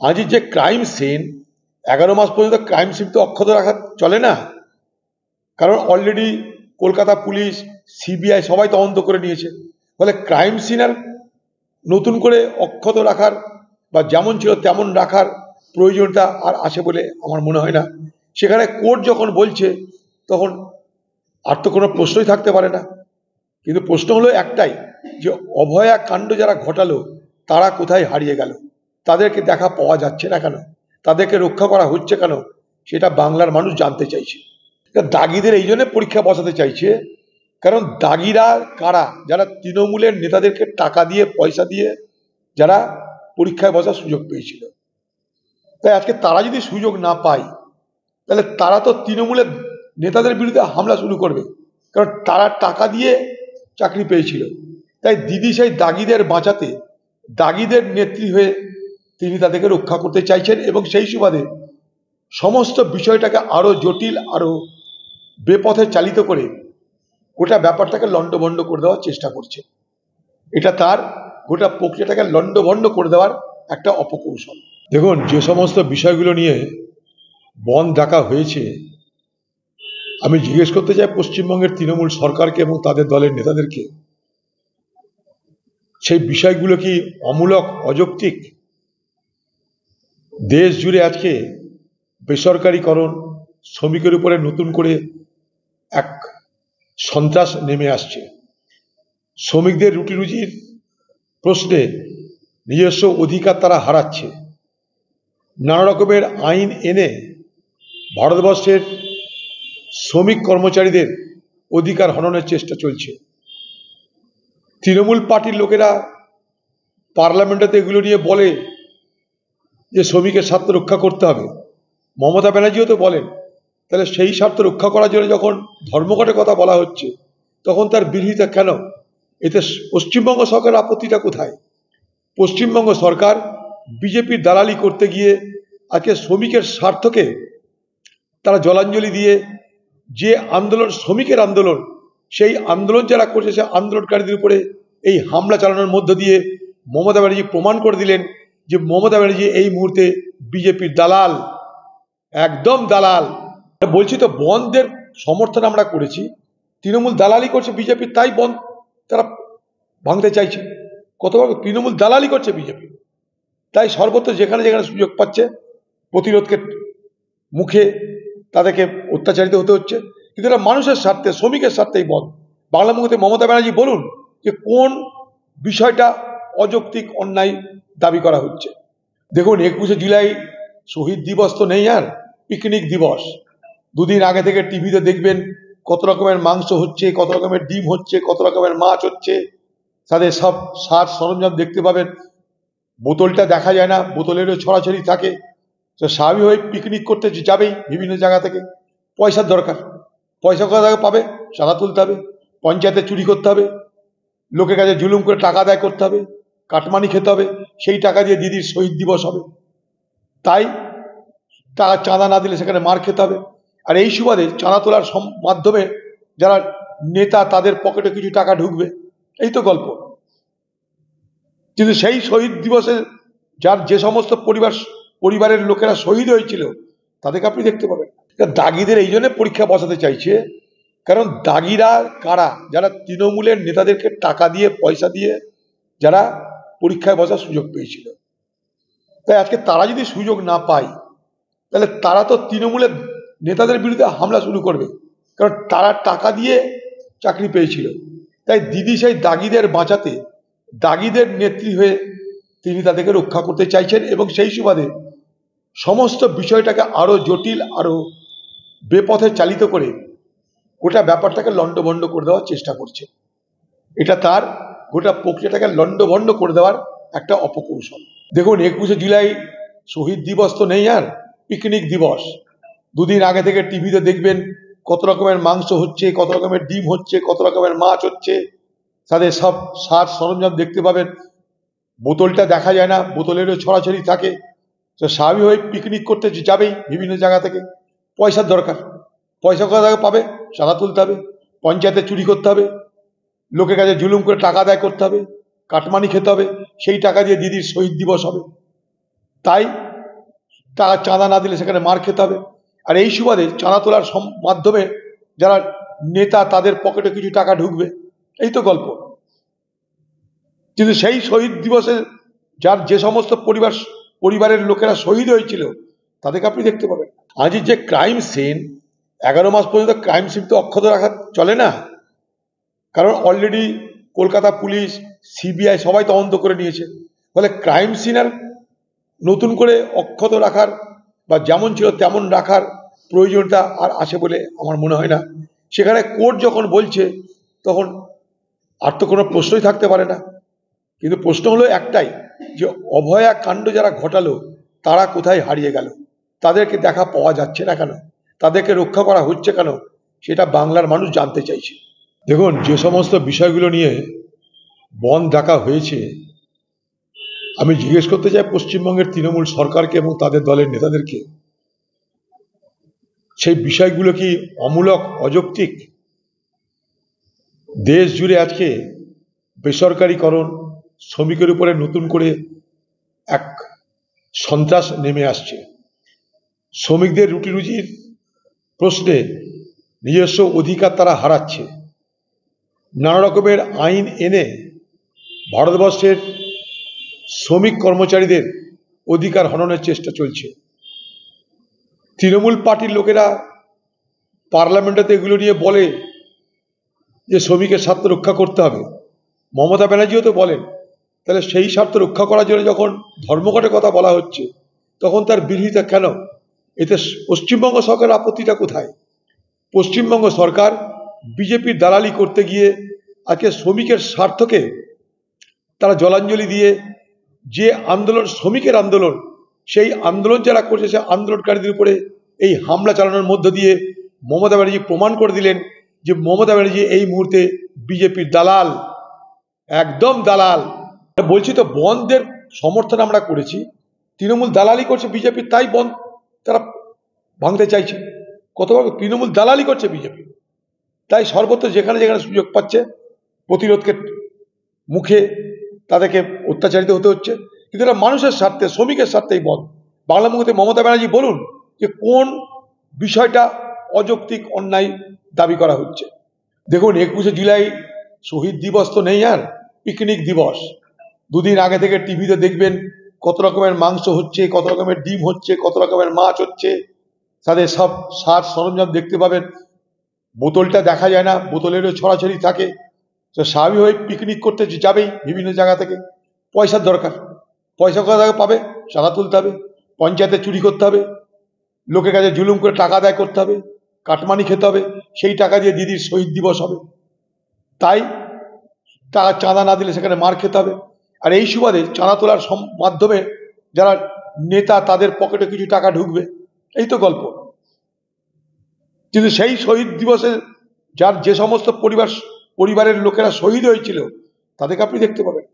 আজই যে crime scene 11 মাস পর্যন্ত ক্রাইম সিন তো অক্ষত রাখা চলে না, কারণ অলরেডি কলকাতা পুলিশ, সিবিআই সবাই তদন্ত করে নিয়েছে। ফলে ক্রাইম সিন আর নতুন করে অক্ষত রাখার বা যেমন ছিল তেমন রাখার প্রয়োজনটা আর আছে বলে আমার মনে হয় না। সেখানে কোর্ট যখন বলছে তখন আর তো কোনো প্রশ্নই থাকতে পারে না। কিন্তু প্রশ্ন হলো একটাই, যে অভয়া কাণ্ড যারা ঘটালো তারা কোথায় হারিয়ে গেল, তাদেরকে দেখা পাওয়া যাচ্ছে না কেন, তাদেরকে রক্ষা করা হচ্ছে কেন, সেটা বাংলার মানুষ জানতে চাইছে। দাগিদের এই জন্য পরীক্ষা বসাতে চাইছে, কারণ দাগিরা কারা, যারা তৃণমূলের নেতাদেরকে টাকা দিয়ে পয়সা দিয়ে যারা পরীক্ষায় বসার সুযোগ পেয়েছিল। তাই আজকে তারা যদি সুযোগ না পায়, তাহলে তারা তো তৃণমূলের নেতাদের বিরুদ্ধে হামলা শুরু করবে, কারণ তারা টাকা দিয়ে চাকরি পেয়েছিল। তাই দিদি সেই দাগিদের বাঁচাতে, দাগিদের নেত্রী হয়ে তিনি তাদেরকে রক্ষা করতে চাইছেন, এবং সেই সুবাদে সমস্ত বিষয়টাকে আরো জটিল, আরো বেপথে চালিত করে গোটা ব্যাপারটাকে লণ্ডভণ্ড করে দেওয়ার চেষ্টা করছে। এটা তার গোটা প্রক্রিয়াটাকে লণ্ডভণ্ড করে দেওয়ার একটা অপকৌশল। দেখুন, যে সমস্ত বিষয়গুলো নিয়ে বন্ধ ডাকা হয়েছে, আমি জিজ্ঞেস করতে চাই পশ্চিমবঙ্গের তৃণমূল সরকারকে এবং তাদের দলের নেতাদেরকে, সেই বিষয়গুলো কি অমূলক, অযৌক্তিক? দেশ জুড়ে আজকে বেসরকারিকরণ, শ্রমিকের উপরে নতুন করে এক সন্ত্রাস নেমে আসছে। শ্রমিকদের রুটি রুজির প্রশ্নে নিজস্ব অধিকার তারা হারাচ্ছে। নানা রকমের আইন এনে ভারতবর্ষের শ্রমিক কর্মচারীদের অধিকার হননের চেষ্টা চলছে। তৃণমূল পার্টির লোকেরা পার্লামেন্টেতে এগুলো নিয়ে বলে যে শ্রমিকের স্বার্থ রক্ষা করতে হবে। মমতা ব্যানার্জিও তো বলেন। তাহলে সেই স্বার্থ রক্ষা করার জন্য যখন ধর্মঘটের কথা বলা হচ্ছে, তখন তার বিরোধিতা কেন? এতে পশ্চিমবঙ্গ সরকারের আপত্তিটা কোথায়? পশ্চিমবঙ্গ সরকার বিজেপির দালালি করতে গিয়ে আজকে শ্রমিকের স্বার্থকে তারা জলাঞ্জলি দিয়ে যে আন্দোলন, শ্রমিকের আন্দোলন, সেই আন্দোলন যারা করছে, সে আন্দোলনকারীদের উপরে এই হামলা চালানোর মধ্য দিয়ে মমতা ব্যানার্জি প্রমাণ করে দিলেন যে মমতা ব্যানার্জি এই মুহূর্তে বিজেপির দালাল, একদম দালাল। বলছি তো, বন্ধের সমর্থন আমরা করেছি, তৃণমূল দালালি করছে বিজেপির, তাই বন্ধ তারা ভাঙতে চাইছে। কতবার তৃণমূল দালালি করছে বিজেপি, তাই সর্বত্র যেখানে যেখানে সুযোগ পাচ্ছে প্রতিরোধকে মুখে তাদেরকে অত্যাচারিত হতে হচ্ছে। কিন্তু এটা মানুষের স্বার্থে, শ্রমিকের স্বার্থেই বন্ধ। বাংলা মুখে মমতা ব্যানার্জি বলুন যে কোন বিষয়টা অযৌক্তিক, অন্যায় দাবি করা হচ্ছে। দেখুন, 21শে জুলাই শহীদ দিবস তো নেই, আর পিকনিক দিবস। দুদিন আগে থেকে টিভিতে দেখবেন কত রকমের মাংস হচ্ছে, কত রকমের ডিম হচ্ছে, কত রকমের মাছ হচ্ছে, তাদের সব সাজ সরঞ্জাম দেখতে পাবেন। বোতলটা দেখা যায় না, বোতলেরও ছড়াছড়ি থাকে। তো স্বাভাবিকভাবে পিকনিক করতে যাবেই বিভিন্ন জায়গা থেকে। পয়সার দরকার, পয়সা কোথা থেকে পাবে? চাঁদা তুলতে হবে, পঞ্চায়েতে চুরি করতে হবে, লোকের কাছে জুলুম করে টাকা আদায় করতে হবে, কাটমানি খেতে হবে, সেই টাকা দিয়ে দিদির শহীদ দিবস হবে। তাই টাকা চাঁদা না দিলে সেখানে মার খেতে হবে। আর এই সুবাদে চাঁদা তোলার মাধ্যমে যারা নেতা, তাদের পকেটে কিছু টাকা ঢুকবে, এই তো গল্প। কিন্তু সেই শহীদ দিবসে যার যে সমস্ত পরিবারের লোকেরা শহীদ হয়েছিল, তাদেরকে আপনি দেখতে পাবেন। দাগিদের এই জন্য পরীক্ষা বসাতে চাইছে, কারণ দাগিরা কারা, যারা তৃণমূলের নেতাদেরকে টাকা দিয়ে পয়সা দিয়ে যারা পরীক্ষায় বসার সুযোগ পেয়েছিল। তাই আজকে তারা যদি সুযোগ না পায়, তাহলে তারা তো তৃণমূলের নেতাদের বিরুদ্ধে হামলা শুরু করবে, কারণ তারা টাকা দিয়ে চাকরি পেয়েছিল। তাই দিদি সেই দাগিদের বাঁচাতে, দাগিদের নেত্রী হয়ে তিনি তাদেরকে রক্ষা করতে চাইছেন, এবং সেই সুবাদে সমস্ত বিষয়টাকে আরো জটিল, আরো বেপথে চালিত করে গোটা ব্যাপারটাকে লণ্ডভণ্ড করে দেওয়ার চেষ্টা করছে। এটা তার গোটা প্রক্রিয়াটাকে লণ্ডভণ্ড করে দেওয়ার একটা অপকৌশল। দেখুন, 21শে জুলাই শহীদ দিবস তো নেই, আর পিকনিক দিবস। দুদিন আগে থেকে টিভিতে দেখবেন কত রকমের মাংস হচ্ছে, কত রকমের ডিম হচ্ছে, কত রকমের মাছ হচ্ছে, তাদের সব সাজ সরঞ্জাম দেখতে পাবেন। বোতলটা দেখা যায় না, বোতলেরও ছড়াছড়ি থাকে। তো স্বাভাবিকভাবে পিকনিক করতে যাবেই বিভিন্ন জায়গা থেকে। পয়সার দরকার, পয়সা কোথা থেকে পাবে? চাঁদা তুলতে হবে, পঞ্চায়েতে চুরি করতে হবে, লোকের কাছে জুলুম করে টাকা আদায় করতে হবে, কাটমানি খেতে হবে, সেই টাকা দিয়ে দিদির শহীদ দিবস হবে। তাই টাকা চাঁদা না দিলে সেখানে মার খেতে হবে। আর এই সুবাদে চাঁদা তোলার মাধ্যমে যারা নেতা তাদের পকেটে কিছু টাকা ঢুকবে, এই তো গল্প। কিন্তু সেই শহীদ দিবসে যার যে সমস্ত পরিবারের লোকেরা শহীদ হয়েছিল তাদেরকে আপনি দেখতে পাবেন। আজ যে ক্রাইম সিন, 11 মাস পর্যন্ত ক্রাইম সিন তো অক্ষত রাখা চলে না, কারণ অলরেডি কলকাতা পুলিশ, সিবিআই সবাই তদন্ত করে নিয়েছে। ফলে ক্রাইম সিন আর নতুন করে অক্ষত রাখার বা যেমন ছিল তেমন রাখার প্রয়োজনটা আর আসে বলে আমার মনে হয় না। সেখানে কোর্ট যখন বলছে তখন আর তো কোনো প্রশ্নই থাকতে পারে না। কিন্তু প্রশ্ন হলো একটাই, যে অভয়া কাণ্ড যারা ঘটালো তারা কোথায় হারিয়ে গেল, তাদেরকে দেখা পাওয়া যাচ্ছে না কেন, তাদেরকে রক্ষা করা হচ্ছে কেন, সেটা বাংলার মানুষ জানতে চাইছে। দেখুন, যে সমস্ত বিষয়গুলো নিয়ে বন্ধ ডাকা হয়েছে, আমি জিজ্ঞেস করতে চাই পশ্চিমবঙ্গের তৃণমূল সরকারকে এবং তাদের দলের নেতাদেরকে, সেই বিষয়গুলো কি অমূলক, অযৌক্তিক? দেশ জুড়ে আজকে বেসরকারিকরণ, শ্রমিকের উপরে নতুন করে এক সন্ত্রাস নেমে আসছে। শ্রমিকদের রুটি রুজির প্রশ্নে নিজস্ব অধিকার তারা হারাচ্ছে। নানা রকমের আইন এনে ভারতবর্ষের শ্রমিক কর্মচারীদের অধিকার হননের চেষ্টা চলছে। তৃণমূল পার্টির লোকেরা পার্লামেন্টে এগুলো নিয়ে বলে যে শ্রমিকের স্বার্থ রক্ষা করতে হবে। মমতা ব্যানার্জিও তো বলেন। তাহলে সেই স্বার্থ রক্ষা করার জন্য যখন ধর্মঘটের কথা বলা হচ্ছে তখন তার বিরোধিতা কেন? এতে পশ্চিমবঙ্গ সরকারের আপত্তিটা কোথায়? পশ্চিমবঙ্গ সরকার বিজেপির দালালি করতে গিয়ে আজকে শ্রমিকের স্বার্থকে তারা জলাঞ্জলি দিয়ে যে আন্দোলন, শ্রমিকের আন্দোলন, সেই আন্দোলন যারা করছে সে আন্দোলনকারীদের উপরে এই হামলা চালানোর মধ্য দিয়ে মমতা ব্যানার্জি প্রমাণ করে দিলেন যে মমতা ব্যানার্জি এই মুহূর্তে বিজেপির দালাল, একদম দালাল। বলছি তো, বন্ধের সমর্থন আমরা করেছি, তৃণমূল দালালি করছে বিজেপি, তাই বন্ধ তারা ভাঙতে চাইছে। কতবার তৃণমূল দালালি করছে বিজেপি, তাই সর্বত্র যেখানে যেখানে সুযোগ পাচ্ছে প্রতিরোধকে মুখে তাদেরকে অত্যাচারিত হতে হচ্ছে। কিন্তু এটা মানুষের স্বার্থে, শ্রমিকের স্বার্থেই বন্ধ। বাংলা মুখে মমতা ব্যানার্জি বলুন যে কোন বিষয়টা অযৌক্তিক, অন্যায় দাবি করা হচ্ছে। দেখুন, 21শে জুলাই শহীদ দিবস তো নেই, আর পিকনিক দিবস। দুদিন আগে থেকে টিভিতে দেখবেন কত রকমের মাংস হচ্ছে, কত রকমের ডিম হচ্ছে, কত রকমের মাছ হচ্ছে, তাদের সব সাজ সরঞ্জাম দেখতে পাবেন। বোতলটা দেখা যায় না, বোতলেরও ছড়াছড়ি থাকে। তো স্বাভাবিকভাবে পিকনিক করতে যাবেই বিভিন্ন জায়গা থেকে। পয়সার দরকার, পয়সা কোথা থেকে পাবে? চাঁদা তুলতে হবে, পঞ্চায়েতে চুরি করতে হবে, লোকের কাছে জুলুম করে টাকা আদায় করতে হবে, কাটমানি খেতে হবে, সেই টাকা দিয়ে দিদির শহীদ দিবস হবে। তাই টাকা চাঁদা না দিলে সেখানে মার খেতে হবে। আর এই সুবাদে চাঁদা তোলার মাধ্যমে যারা নেতা তাদের পকেটে কিছু টাকা ঢুকবে, এই তো গল্প। কিন্তু সেই শহীদ দিবসে যার যে সমস্ত পরিবারের লোকেরা শহীদ হয়েছিল তাদেরকে আপনি দেখতে পাবেন।